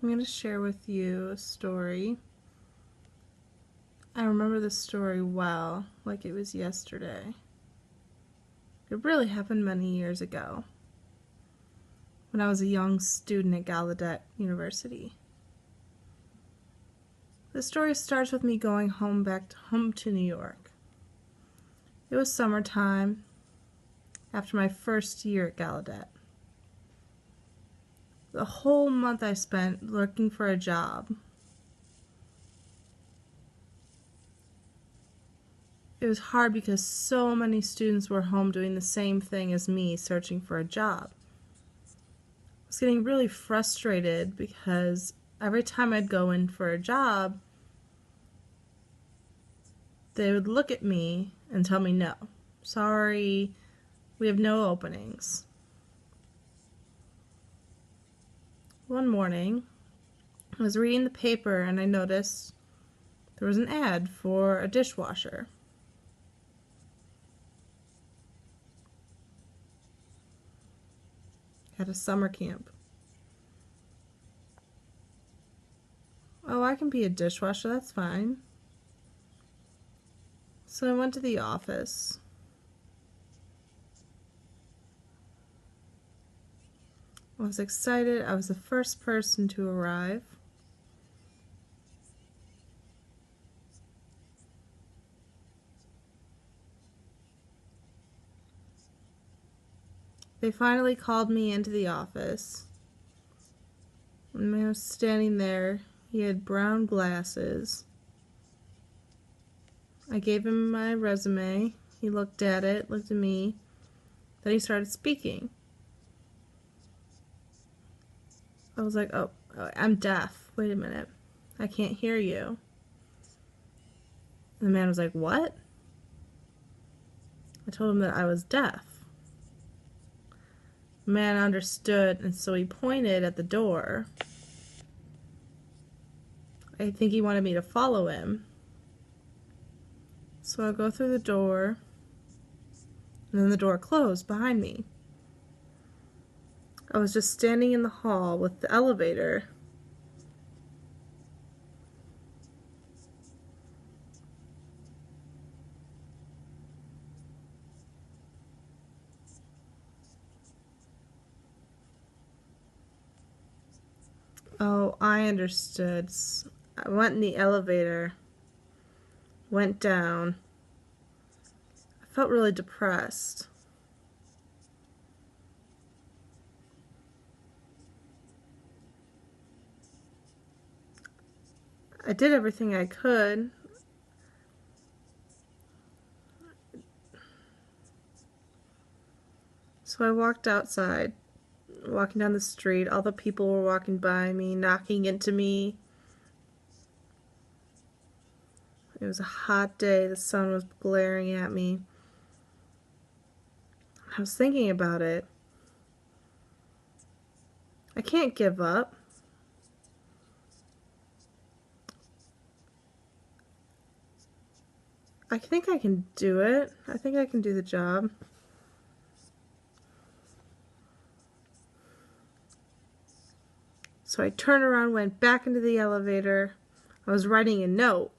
I'm going to share with you a story. I remember this story well, like it was yesterday. It really happened many years ago, when I was a young student at Gallaudet University. The story starts with me going back home to New York. It was summertime, after my first year at Gallaudet. The whole month I spent looking for a job. It was hard because so many students were home doing the same thing as me, searching for a job. I was getting really frustrated because every time I'd go in for a job, they would look at me and tell me no. Sorry, we have no openings. One morning, I was reading the paper and I noticed there was an ad for a dishwasher. At a summer camp. Oh, I can be a dishwasher, that's fine. So I went to the office. I was excited. I was the first person to arrive. They finally called me into the office. The man was standing there. He had brown glasses. I gave him my resume. He looked at it, looked at me. Then he started speaking. I was like, oh, I'm deaf. Wait a minute. I can't hear you. And the man was like, what? I told him that I was deaf. The man understood, and so he pointed at the door. I think he wanted me to follow him. So I go through the door, and then the door closed behind me. I was just standing in the hall with the elevator. Oh, I understood. I went in the elevator, went down. I felt really depressed. I did everything I could. So I walked outside, walking down the street. All the people were walking by me, knocking into me. It was a hot day. The sun was glaring at me. I was thinking about it. I can't give up. I think I can do it. I think I can do the job. So I turned around, went back into the elevator. I was writing a note.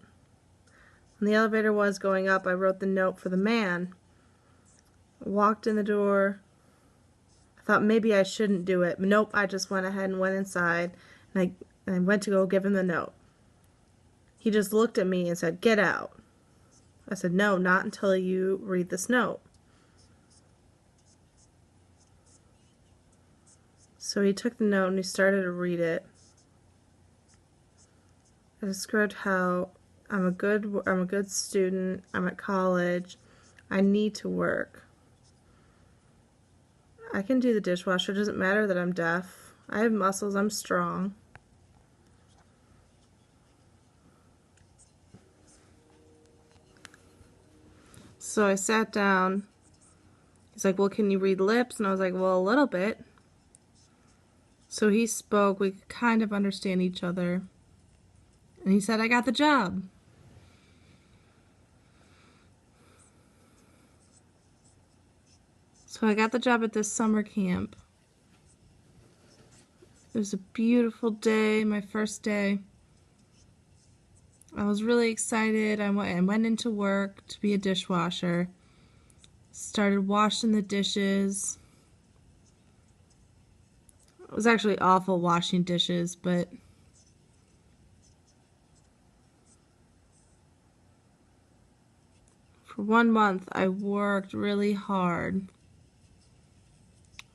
When the elevator was going up, I wrote the note for the man. I walked in the door. I thought maybe I shouldn't do it. But nope, I just went ahead and went inside. And I went to go give him the note. He just looked at me and said, "Get out." I said, "No, not until you read this note." So he took the note and he started to read it. I described how I'm a good student, I'm at college, I need to work. I can do the dishwasher, it doesn't matter that I'm deaf. I have muscles, I'm strong. So I sat down. He's like, "Well, can you read lips?" And I was like, "Well, a little bit." So he spoke, we could kind of understand each other. And he said, "I got the job." So I got the job at this summer camp. It was a beautiful day, my first day. I was really excited. I went into work to be a dishwasher. Started washing the dishes. It was actually awful washing dishes, but for 1 month I worked really hard.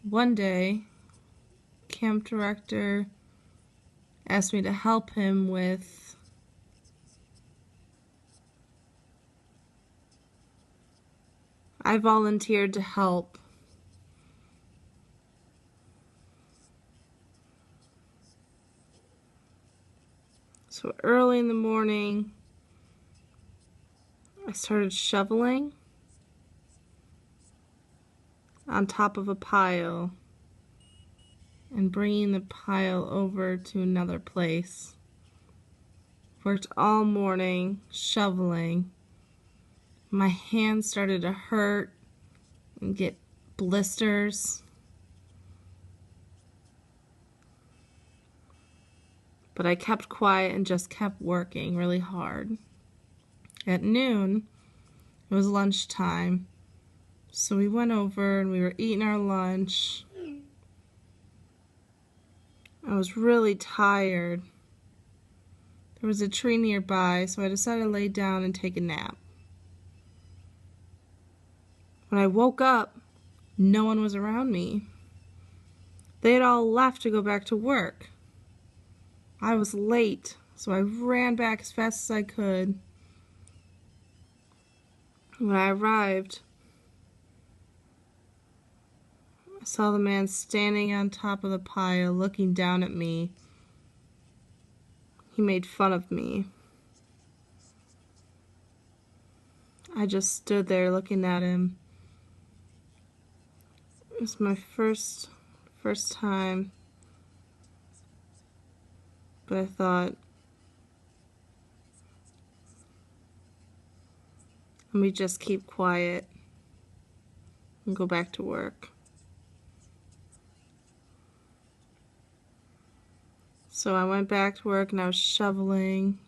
One day, camp director asked me to help him with I volunteered to help. So early in the morning, I started shoveling on top of a pile and bringing the pile over to another place. Worked all morning shoveling. My hands started to hurt and get blisters. But I kept quiet and just kept working really hard. At noon, it was lunchtime, so we went over and we were eating our lunch. I was really tired. There was a tree nearby, so I decided to lay down and take a nap. When I woke up, no one was around me. They had all left to go back to work. I was late, so I ran back as fast as I could. When I arrived, I saw the man standing on top of the pile looking down at me. He made fun of me. I just stood there looking at him. It was my first time, but I thought, let me just keep quiet and go back to work. So I went back to work and I was shoveling,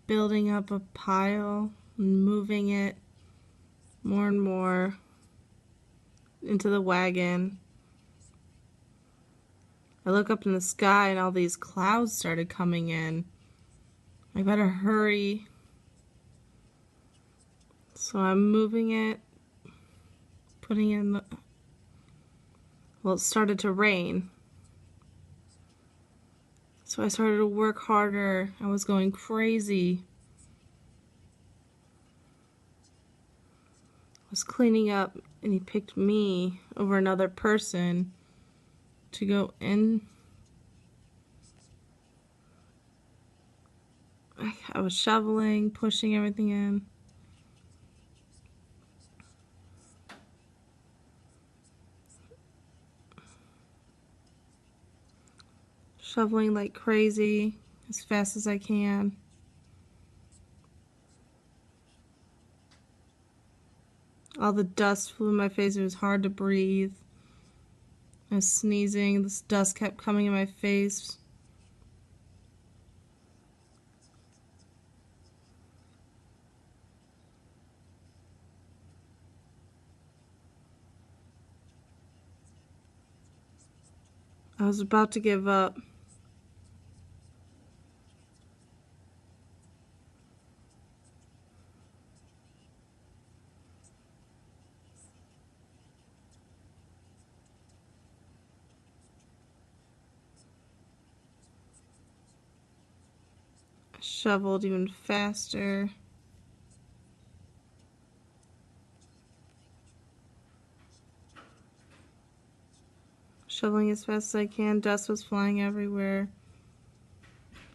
building up a pile and moving it more and more into the wagon. I look up in the sky and all these clouds started coming in. I better hurry. So I'm moving it, putting it in the... Well, it started to rain. So I started to work harder. I was going crazy. I was cleaning up and he picked me over another person to go in. I was shoveling, pushing everything in. Shoveling like crazy, as fast as I can. All the dust flew in my face. It was hard to breathe. I was sneezing. This dust kept coming in my face. I was about to give up. I shoveled even faster. Shoveling as fast as I can. Dust was flying everywhere.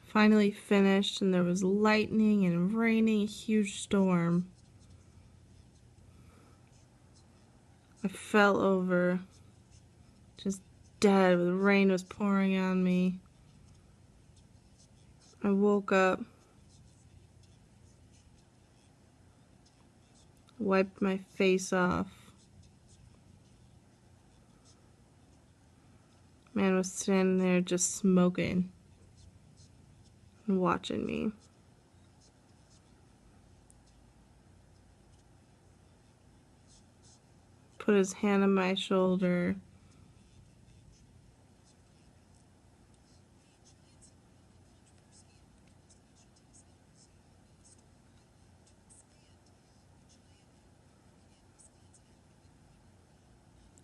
Finally finished, and there was lightning and raining, a huge storm. I fell over, just dead. The rain was pouring on me. I woke up, wiped my face off. Man was standing there just smoking and watching me. Put his hand on my shoulder.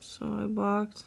So I walked